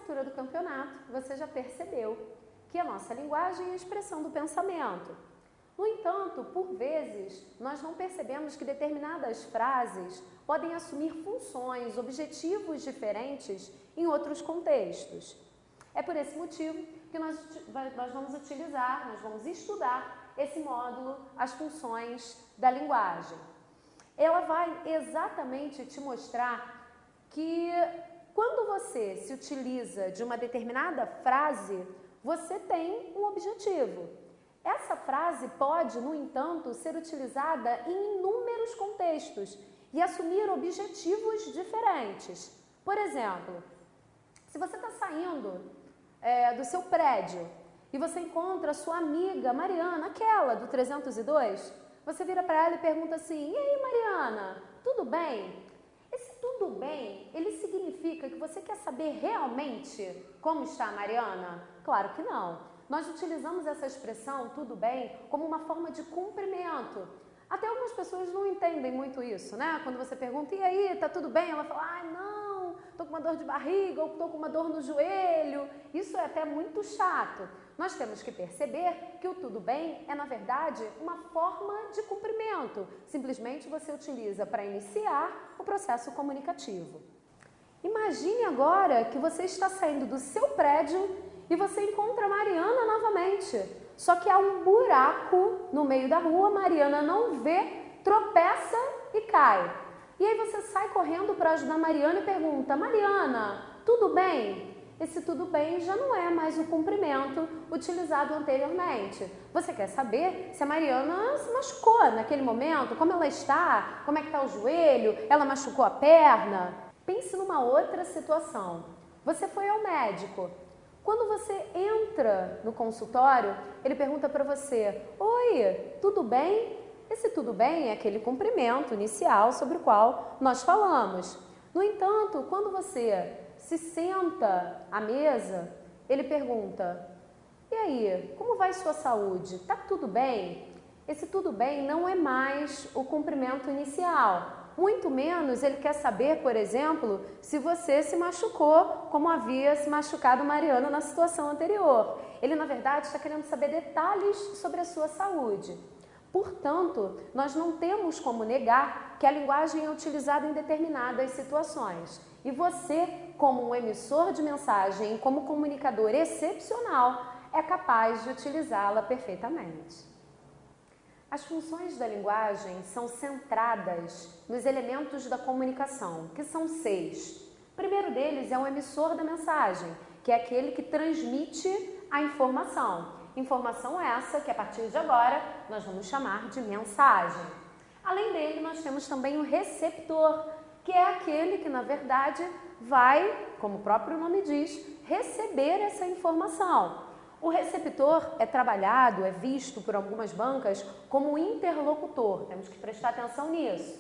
altura do campeonato, você já percebeu que a nossa linguagem é a expressão do pensamento. No entanto, por vezes, nós não percebemos que determinadas frases podem assumir funções, objetivos diferentes em outros contextos. É por esse motivo que nós vamos estudar esse módulo, as funções da linguagem. Ela vai exatamente te mostrar que quando você se utiliza de uma determinada frase, você tem um objetivo. Essa frase pode, no entanto, ser utilizada em inúmeros contextos e assumir objetivos diferentes. Por exemplo, se você está saindo do seu prédio e você encontra a sua amiga Mariana, aquela do 302, você vira para ela e pergunta assim: "E aí, Mariana, tudo bem?" Esse tudo bem, ele significa que você quer saber realmente como está a Mariana? Claro que não. Nós utilizamos essa expressão, tudo bem, como uma forma de cumprimento. Até algumas pessoas não entendem muito isso, né? Quando você pergunta, e aí, tá tudo bem? Ela fala, ai, não, tô com uma dor de barriga ou tô com uma dor no joelho. Isso é até muito chato. Nós temos que perceber que o tudo bem é, na verdade, uma forma de cumprimento. Simplesmente você utiliza para iniciar o processo comunicativo. Imagine agora que você está saindo do seu prédio e você encontra a Mariana novamente. Só que há um buraco no meio da rua, Mariana não vê, tropeça e cai. E aí você sai correndo para ajudar a Mariana e pergunta, Mariana, tudo bem? Esse tudo bem já não é mais o cumprimento utilizado anteriormente. Você quer saber se a Mariana se machucou naquele momento, como ela está, como é que está o joelho, ela machucou a perna? Pense numa outra situação. Você foi ao médico. Quando você entra no consultório, ele pergunta para você, oi, tudo bem? Esse tudo bem é aquele cumprimento inicial sobre o qual nós falamos. No entanto, quando você se senta à mesa, ele pergunta, e aí, como vai sua saúde? Tá tudo bem? Esse tudo bem não é mais o cumprimento inicial. Muito menos ele quer saber, por exemplo, se você se machucou como havia se machucado Mariana na situação anterior. Ele, na verdade, está querendo saber detalhes sobre a sua saúde. Portanto, nós não temos como negar que a linguagem é utilizada em determinadas situações. E você, como um emissor de mensagem, como comunicador excepcional, é capaz de utilizá-la perfeitamente. As funções da linguagem são centradas nos elementos da comunicação, que são 6. O primeiro deles é o emissor da mensagem, que é aquele que transmite a informação. Informação essa que, a partir de agora, nós vamos chamar de mensagem. Além dele, nós temos também o receptor, que é aquele que, na verdade, vai, como o próprio nome diz, receber essa informação. O receptor é trabalhado, é visto por algumas bancas como interlocutor, temos que prestar atenção nisso.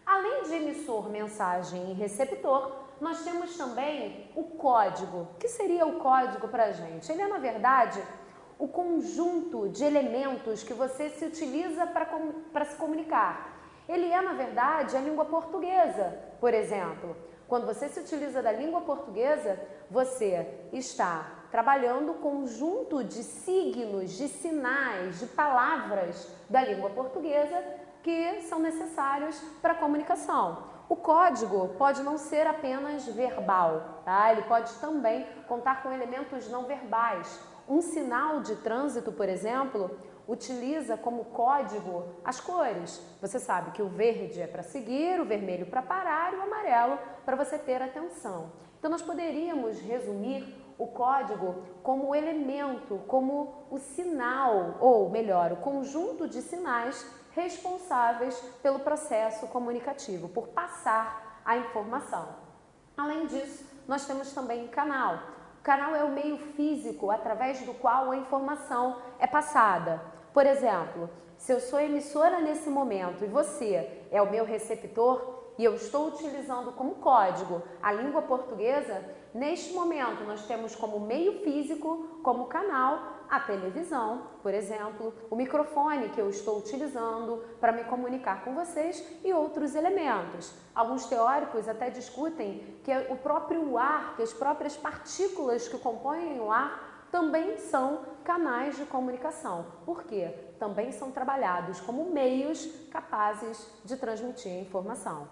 Além de emissor, mensagem e receptor, nós temos também o código. O que seria o código para a gente? Ele é, na verdade, o conjunto de elementos que você se utiliza para se comunicar. Ele é, na verdade, a língua portuguesa, por exemplo. Quando você se utiliza da língua portuguesa, você está trabalhando o conjunto de signos, de sinais, de palavras da língua portuguesa que são necessários para a comunicação. O código pode não ser apenas verbal, tá? Ele pode também contar com elementos não verbais. Um sinal de trânsito, por exemplo, utiliza como código as cores. Você sabe que o verde é para seguir, o vermelho para parar e o amarelo para você ter atenção. Então, nós poderíamos resumir o código como o elemento, como o sinal, ou melhor, o conjunto de sinais responsáveis pelo processo comunicativo, por passar a informação. Além disso, nós temos também o canal. O canal é o meio físico através do qual a informação é passada. Por exemplo, se eu sou emissora nesse momento e você é o meu receptor, e eu estou utilizando como código a língua portuguesa, neste momento nós temos como meio físico, como canal, a televisão, por exemplo, o microfone que eu estou utilizando para me comunicar com vocês e outros elementos. Alguns teóricos até discutem que o próprio ar, que as próprias partículas que compõem o ar também são canais de comunicação. Por quê? Também são trabalhados como meios capazes de transmitir a informação.